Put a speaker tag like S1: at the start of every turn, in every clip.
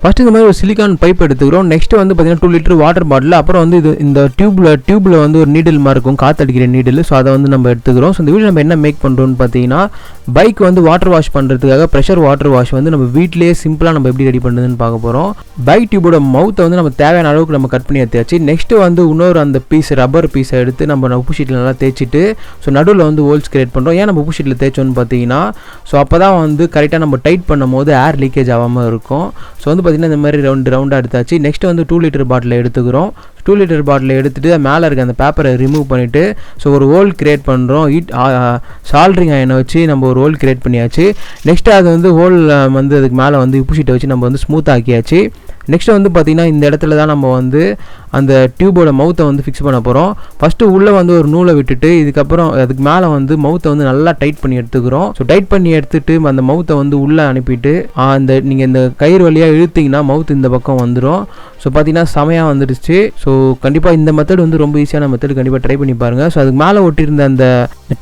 S1: First இந்த மாதிரி ஒரு சிலிக்கான் பைப் எடுத்துக்கிறோம். நெக்ஸ்ட் வந்து பார்த்தீங்கன்னா 2 லிட்டர் வாட்டர் பாட்டில், அப்புறம் வந்து இது இந்த டியூப்பில் வந்து ஒரு நீடில் மாதிரி இருக்கும், காற்றடிக்கிற நீடில். ஸோ அதை வந்து நம்ம எடுத்துக்கிறோம். ஸோ இந்த வீடியோ நம்ம என்ன மேக் பண்ணுறோம்னு பார்த்தீங்கன்னா, பைக் வந்து வாட்டர் வாஷ் பண்ணுறதுக்காக ப்ரெஷர் வாட்டர் வாஷ் வந்து நம்ம வீட்டிலேயே சிம்பிளாக நம்ம எப்படி ரெடி பண்ணுறதுன்னு பார்க்க போகிறோம். பைக் டியூபோட மவுத்தை வந்து நம்ம தேவையான அளவுக்கு நம்ம கட் பண்ணி எடுத்தாச்சு. நெக்ஸ்ட் வந்து இன்னொரு அந்த பீஸ் ரப்பர் பீஸை எடுத்து நம்ம உப்பு ஷீட்டில் நல்லா தேய்ச்சிட்டு ஸோ நடுவில் வந்து ஹோல்ஸ் கிரியேட் பண்ணுறோம். ஏன் நம்ம உப்பு ஷீட்டில் தேய்ச்சோன்னு பார்த்தீங்கன்னா, ஸோ அப்போ தான் வந்து கரெக்டாக நம்ம டைட் பண்ணும் போது ஏர் லீக்கேஜ் ஆகாமல் இருக்கும். ஸோ வந்து பார்த்திங்கன்னா இந்த மாதிரி ரவுண்டாக எடுத்தாச்சு. நெக்ஸ்ட் வந்து 2 லிட்டர் பாட்டில் எடுத்துக்கிறோம். 2 லிட்டர் பாட்டில் எடுத்துகிட்டு மேலே இருக்க அந்த பேப்பரை ரிமூவ் பண்ணிவிட்டு ஸோ ஒரு ஹோல் கிரியேட் பண்ணுறோம். சால்ட்ரிங் அயனை வச்சு நம்ம ஒரு ஹோல் கிரியேட் பண்ணியாச்சு. நெக்ஸ்ட்டு அது வந்து ஹோல் வந்து அதுக்கு மேலே வந்து உப்பு ஷீட்டை வச்சு நம்ம வந்து ஸ்மூத் ஆக்கியாச்சு. நெக்ஸ்ட்டு வந்து பார்த்திங்கன்னா இந்த இடத்துல தான் நம்ம வந்து அந்த டியூபோட மவுத்தை வந்து ஃபிக்ஸ் பண்ண போகிறோம். ஃபஸ்ட்டு உள்ளே வந்து ஒரு நூலை விட்டுட்டு இதுக்கப்புறம் அதுக்கு மேலே வந்து மவுத்தை வந்து நல்லா டைட் பண்ணி எடுத்துக்கிறோம். ஸோ டைட் பண்ணி எடுத்துகிட்டு அந்த மவுத்தை வந்து உள்ளே அனுப்பிட்டு அந்த நீங்கள் இந்த கயிறு வழியாக இழுத்திங்கன்னா மவுத் இந்த பக்கம் வந்துடும். ஸோ பார்த்தீங்கன்னா செமையாக வந்துடுச்சு. ஸோ கண்டிப்பாக இந்த மெத்தட் வந்து ரொம்ப ஈஸியான மெத்தட், கண்டிப்பாக ட்ரை பண்ணி பாருங்கள். ஸோ அதுக்கு மேலே ஒட்டியிருந்த அந்த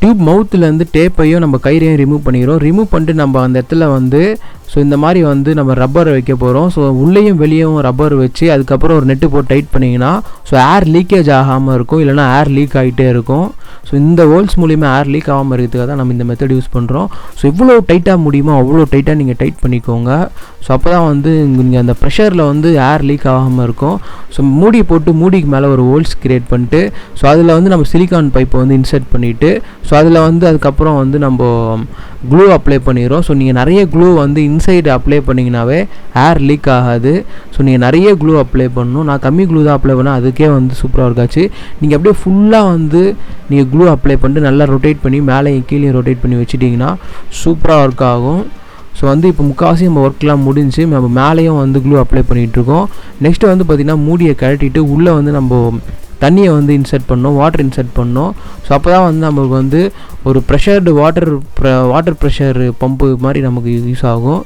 S1: டியூப் மவுத்துலேருந்து டேப்பையும் நம்ம கயிறையும் ரிமூவ் பண்ணிக்கிறோம். ரிமூவ் பண்ணிட்டு நம்ம அந்த இடத்துல வந்து ஸோ இந்த மாதிரி வந்து நம்ம ரப்பர் வைக்க போகிறோம். ஸோ உள்ளேயும் வெளியும் ரப்பர் வச்சு அதுக்கப்புறம் ஒரு நெட்டு போட்டு டைட் பண்ணிங்கன்னா ஸோ ஏர் லீக்கேஜ் ஆகாமல் இருக்கும், இல்லைனா ஏர் லீக் ஆகிட்டே இருக்கும். ஸோ இந்த ஹோல்ஸ் மூலிமா ஏர் லீக் ஆகாமல் இருக்கிறதுக்காக தான் நம்ம இந்த மெத்தட் யூஸ் பண்ணுறோம். ஸோ எவ்வளோ டைட்டாக முடியுமோ அவ்வளோ டைட்டாக நீங்கள் டைட் பண்ணிக்கோங்க. ஸோ அப்போ தான் வந்து நீங்கள் அந்த ப்ரெஷரில் வந்து ஏர் லீக் ஆகாமல் இருக்கும். ஸோ மூடி போட்டு மூடிக்கு மேலே ஒரு ஹோல்ஸ் கிரியேட் பண்ணிட்டு ஸோ அதில் வந்து நம்ம சிலிக்கான் பைப்பை வந்து இன்சர்ட் பண்ணிவிட்டு ஸோ அதில் வந்து அதுக்கப்புறம் வந்து நம்ம க்ளூ அப்ளை பண்ணிடுறோம். ஸோ நீங்கள் நிறைய க்ளூ வந்து இன்சைடு அப்ளை பண்ணிங்கனாவே ஏர் லீக் ஆகாது. ஸோ நீங்கள் நிறைய க்ளூ அப்ளை பண்ணணும். நான் கம்மி க்ளூ தான் அப்ளை பண்ணேன், அதுக்கே வந்து சூப்பராக இருக்காச்சு. நீங்கள் அப்படியே ஃபுல்லாக வந்து நீங்கள் க்ளூ அப்ளை பண்ணிட்டு நல்லா ரொட்டேட் பண்ணி மேலேயும் கீழே ரொட்டேட் பண்ணி வச்சுட்டிங்கன்னா சூப்பராக ஒர்க் ஆகும். ஸோ வந்து இப்போ முக்கால்வாசி நம்ம ஒர்க்லாம் முடிஞ்சு நம்ம மேலேயும் வந்து க்ளூ அப்ளை பண்ணிகிட்ருக்கோம். நெக்ஸ்ட்டு வந்து பார்த்திங்கன்னா மூடியை கழட்டிட்டு உள்ளே வந்து நம்ம தண்ணியை வந்து இன்சர்ட் பண்ணோம், வாட்டர் இன்சர்ட் பண்ணோம். ஸோ அப்போ தான் வந்து நமக்கு வந்து ஒரு ப்ரெஷர்டு வாட்டர் ப்ரெஷர் பம்பு மாதிரி நமக்கு யூஸ் ஆகும்.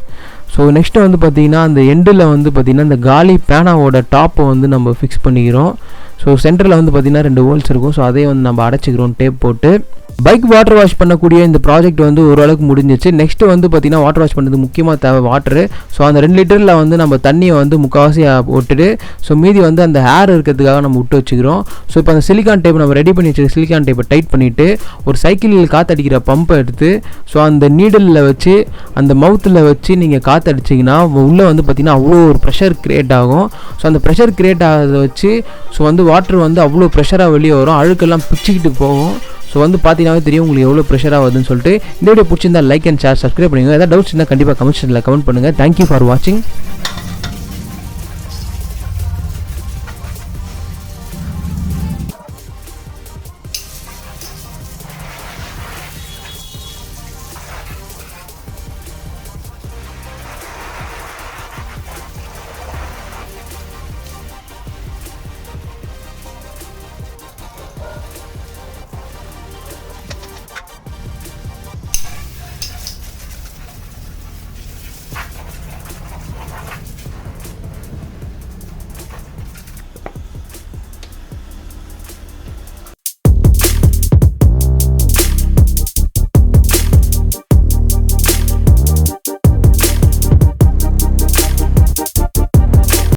S1: ஸோ நெக்ஸ்ட்டு வந்து பார்த்திங்கன்னா அந்த எண்டில் வந்து பார்த்திங்கன்னா இந்த காலி பேனாவோட டாப்பை வந்து நம்ம ஃபிக்ஸ் பண்ணிக்கிறோம். ஸோ சென்டரில் வந்து பார்த்திங்கன்னா 2 ஹோல்ஸ் இருக்கும். ஸோ அதையும் வந்து நம்ம அடைச்சிக்கிறோம் டேப் போட்டு. பைக் வாட்டர் வாஷ் பண்ணக்கூடிய இந்த ப்ராஜெக்ட் வந்து ஓரளவுக்கு முடிஞ்சிச்சு. நெக்ஸ்ட்டு வந்து பார்த்திங்கன்னா வாட்டர் வாஷ் பண்ணுறது முக்கியமாக தேவை வாட்டரு. ஸோ அந்த 2 லிட்டரில் வந்து நம்ம தண்ணியை வந்து முக்கால்வாசி விட்டுட்டு ஸோ மீதி வந்து அந்த ஹேர் இருக்கிறதுக்காக நம்ம விட்டு வச்சுக்கிறோம். ஸோ இப்போ அந்த சிலிக்கான் டேப் நம்ம ரெடி பண்ணி வச்சுருக்க சிலிக்கான் டேப்பை டைட் பண்ணிவிட்டு ஒரு சைக்கிளில் காற்றடிக்கிற பம்பை எடுத்து ஸோ அந்த நீடலில் வச்சு அந்த மவுத்தில் வச்சு நீங்கள் காற்றடிச்சிங்கன்னா உள்ளே வந்து பார்த்திங்கன்னா அவ்வளோ ஒரு ப்ரெஷர் க்ரியேட் ஆகும். ஸோ அந்த ப்ரெஷர் க்ரியேட் ஆகிறத வச்சு ஸோ வந்து வாட்டர் வந்து அவ்வளோ ப்ரெஷராக வெளியே வரும், அழுக்கெல்லாம் பிச்சுக்கிட்டு போகும். ஸோ வந்து பார்த்தீங்கன்னாவே தெரியும் உங்களுக்கு எவ்வளோ ப்ரெஷராக வருதுன்னு சொல்லிட்டு. இந்த வீடியோ பிடிச்சிருந்தா லைக் அண்ட் ஷேர் சப்ஸ்கிரைப் பண்ணுங்கள். ஏதாவது டவுட்ஸ் இருந்தால் கண்டிப்பாக கமெண்ட் பண்ணுங்கள். தேங்க்யூ ஃபார் வாட்சிங்.